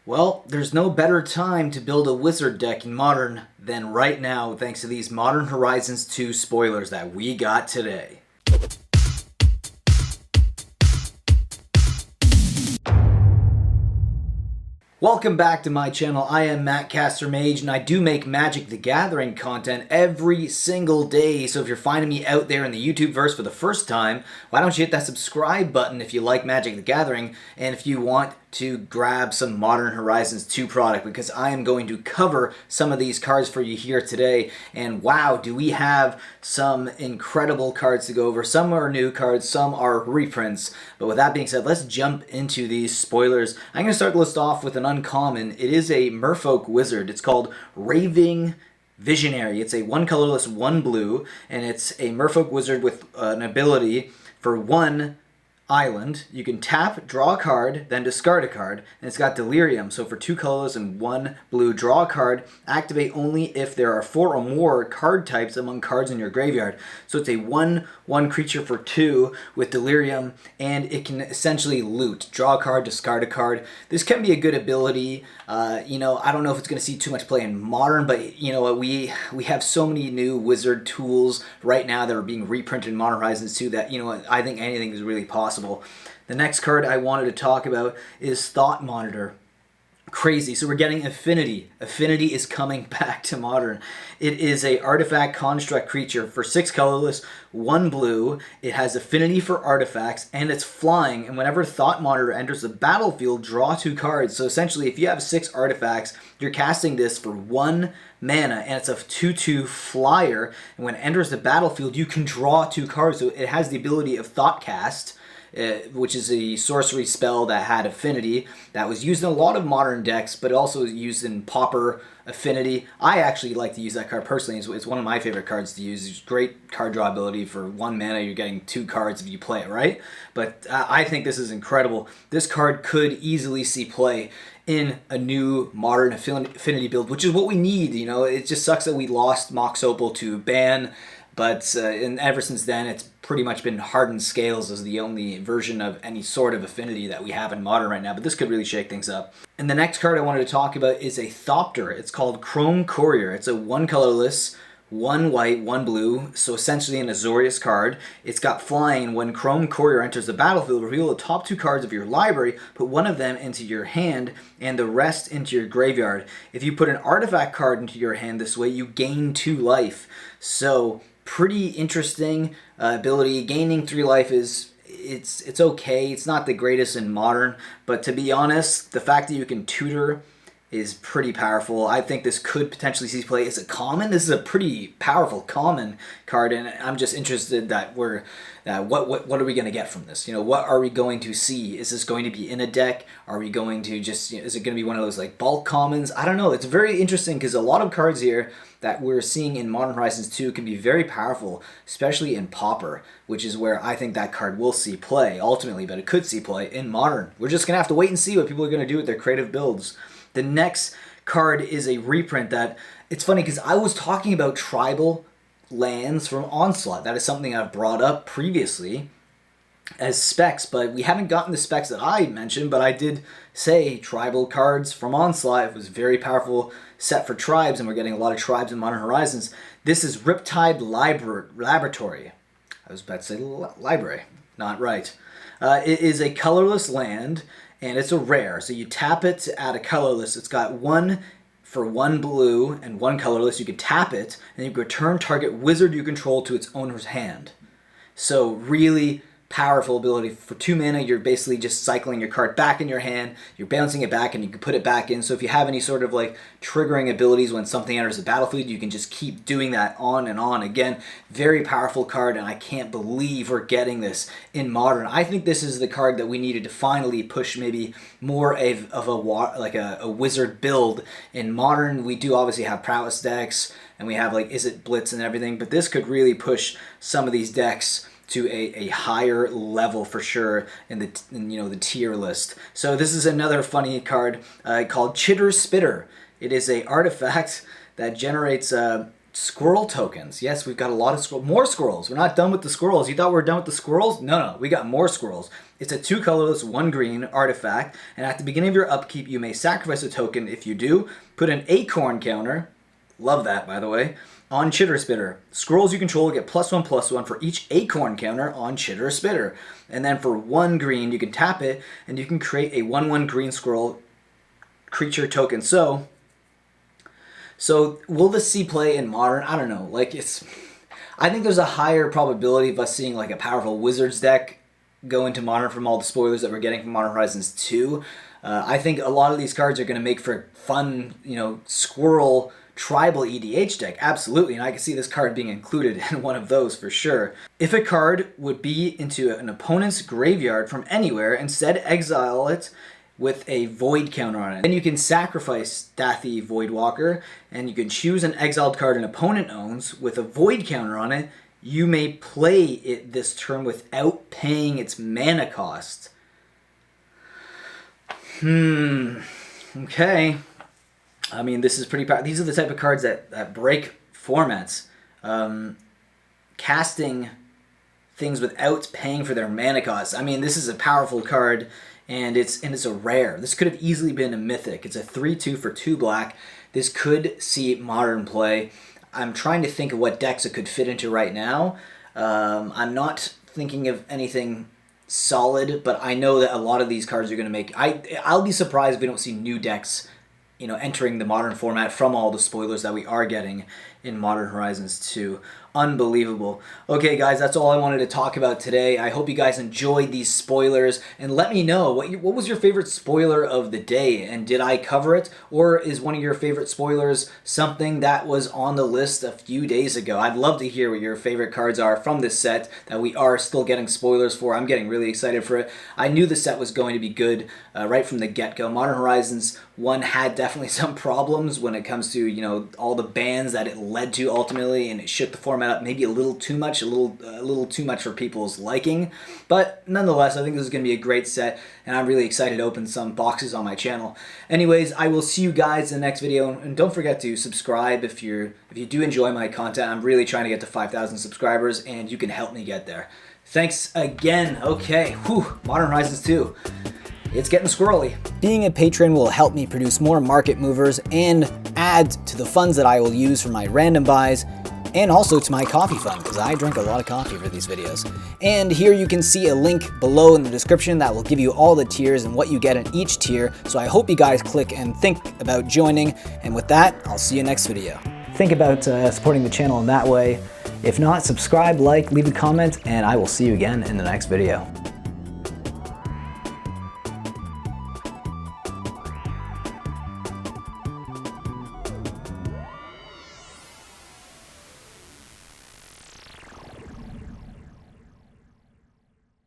Well, there's no better time to build a wizard deck in Modern than right now thanks to these Modern Horizons 2 spoilers that we got today. Welcome back to my channel. I am Mattcaster Mage, and I do make Magic the Gathering content every single day. So if you're finding me out there in the YouTube verse for the first time, why don't you hit that subscribe button if you like Magic the Gathering, and if you want to grab some Modern Horizons 2 product, because I am going to cover some of these cards for you here today. And wow, do we have some incredible cards to go over. Some are new cards, some are reprints. But with that being said, let's jump into these spoilers. I'm going to start the list off with an uncommon. It is a Merfolk Wizard. It's called Raving Visionary. It's a one colorless, one blue, and it's a Merfolk Wizard with an ability for one island. You can tap, draw a card, then discard a card, and it's got Delirium. So for two colorless and one blue, draw a card, activate only if there are 4 or more card types among cards in your graveyard. So it's a 1/1 creature for 2 with Delirium, and it can essentially loot. Draw a card, discard a card. This can be a good ability. I don't know if it's going to see too much play in Modern, but you know what, we have so many new wizard tools right now that are being reprinted in Modern Horizons 2 that, I think anything is really possible. The next card I wanted to talk about is Thought Monitor. Crazy. So we're getting Affinity. Affinity is coming back to Modern. It is a artifact construct creature for 6 colorless, 1 blue. It has Affinity for artifacts, and it's flying. And whenever Thought Monitor enters the battlefield, draw 2 cards. So essentially, if you have 6 artifacts, you're casting this for 1 mana, and it's a 2/2 flyer. And when it enters the battlefield, you can draw 2 cards. So it has the ability of Thoughtcast, which is a sorcery spell that had Affinity, that was used in a lot of Modern decks, but also used in Pauper Affinity. I actually like to use that card personally. It's one of my favorite cards to use. It's great card draw ability. For 1 mana, you're getting 2 cards if you play it, right? But I think this is incredible. This card could easily see play in a new Modern Affinity build, which is what we need. It just sucks that we lost Mox Opal to ban, but and ever since then, it's pretty much been Hardened Scales as the only version of any sort of Affinity that we have in Modern right now, but this could really shake things up. And the next card I wanted to talk about is a Thopter. It's called Chrome Courier. It's a 1 colorless, 1 white, 1 blue, so essentially an Azorius card. It's got flying. When Chrome Courier enters the battlefield, reveal the top 2 cards of your library, put one of them into your hand, and the rest into your graveyard. If you put an artifact card into your hand this way, you gain 2 life. So pretty interesting ability. Gaining 3 life it's okay. It's not the greatest in Modern, but to be honest, the fact that you can tutor is pretty powerful. I think this could potentially see play. Is it common? This is a pretty powerful common card, and I'm just interested that what are we going to get from this? What are we going to see? Is this going to be in a deck? Are we going to just, is it going to be one of those like bulk commons? I don't know. It's very interesting because a lot of cards here that we're seeing in Modern Horizons 2 can be very powerful, especially in Pauper, which is where I think that card will see play ultimately, but it could see play in Modern. We're just going to have to wait and see what people are going to do with their creative builds. The next card is a reprint that, it's funny because I was talking about tribal lands from Onslaught. That is something I've brought up previously as specs, but we haven't gotten the specs that I mentioned, but I did say tribal cards from Onslaught. It was a very powerful set for tribes, and we're getting a lot of tribes in Modern Horizons. This is Riptide Laboratory. I was about to say library. Not right. It is a colorless land, and it's a rare. So you tap it to add a colorless. It's got 1 for 1 blue and 1 colorless. You can tap it, and you can return target wizard you control to its owner's hand. So really powerful ability. For 2 mana, you're basically just cycling your card back in your hand, you're bouncing it back, and you can put it back in. So if you have any sort of like triggering abilities when something enters the battlefield, you can just keep doing that on and on. Again, very powerful card, and I can't believe we're getting this in Modern. I think this is the card that we needed to finally push maybe more of a wizard build. In Modern, we do obviously have prowess decks, and we have like Is It Blitz and everything, but this could really push some of these decks to a higher level for sure in the tier list. So this is another funny card called Chitter Spitter. It is a artifact that generates Squirrel tokens. Yes, we've got a lot of more squirrels. We're not done with the squirrels. You thought we were done with the squirrels? No, we got more squirrels. It's a 2 colorless, 1 green artifact, and at the beginning of your upkeep, you may sacrifice a token. If you do, put an acorn counter, love that by the way, on Chitter Spitter. Squirrels you control get +1/+1 for each acorn counter on Chitter Spitter. And then for 1 green, you can tap it, and you can create a 1/1 green squirrel creature token. So will this see play in Modern? I don't know. Like, I think there's a higher probability of us seeing like a powerful Wizards deck go into Modern from all the spoilers that we're getting from Modern Horizons 2. I think a lot of these cards are going to make for fun, Squirrel tribal EDH deck. Absolutely, and I can see this card being included in one of those for sure. If a card would be into an opponent's graveyard from anywhere, instead exile it with a void counter on it. Then you can sacrifice Dathy Voidwalker, and you can choose an exiled card an opponent owns with a void counter on it. You may play it this turn without paying its mana cost. Okay. I mean, this is pretty powerful. These are the type of cards that break formats. Casting things without paying for their mana cost. I mean, this is a powerful card. And it's a rare. This could have easily been a mythic. It's a 3/2 for 2 black. This could see Modern play. I'm trying to think of what decks it could fit into right now. I'm not thinking of anything solid, but I know that a lot of these cards are going to make... I'll be surprised if we don't see new decks entering the Modern format from all the spoilers that we are getting in Modern Horizons 2. Unbelievable. Okay, guys, that's all I wanted to talk about today. I hope you guys enjoyed these spoilers, and let me know what was your favorite spoiler of the day, and did I cover it, or is one of your favorite spoilers something that was on the list a few days ago? I'd love to hear what your favorite cards are from this set that we are still getting spoilers for. I'm getting really excited for it. I knew the set was going to be good right from the get-go. Modern Horizons 1 had definitely some problems when it comes to all the bans that it led to ultimately, and it shook the format up maybe a little too much, a little too much for people's liking. But nonetheless, I think this is going to be a great set, and I'm really excited to open some boxes on my channel. Anyways, I will see you guys in the next video, and don't forget to subscribe if you do enjoy my content. I'm really trying to get to 5,000 subscribers, and you can help me get there. Thanks again. Okay, Modern Horizons 2. It's getting squirrely. Being a patron will help me produce more market movers and add to the funds that I will use for my random buys, and also to my coffee fund, because I drink a lot of coffee for these videos. And here you can see a link below in the description that will give you all the tiers and what you get in each tier, so I hope you guys click and think about joining, and with that, I'll see you next video. Think about supporting the channel in that way. If not, subscribe, like, leave a comment, and I will see you again in the next video.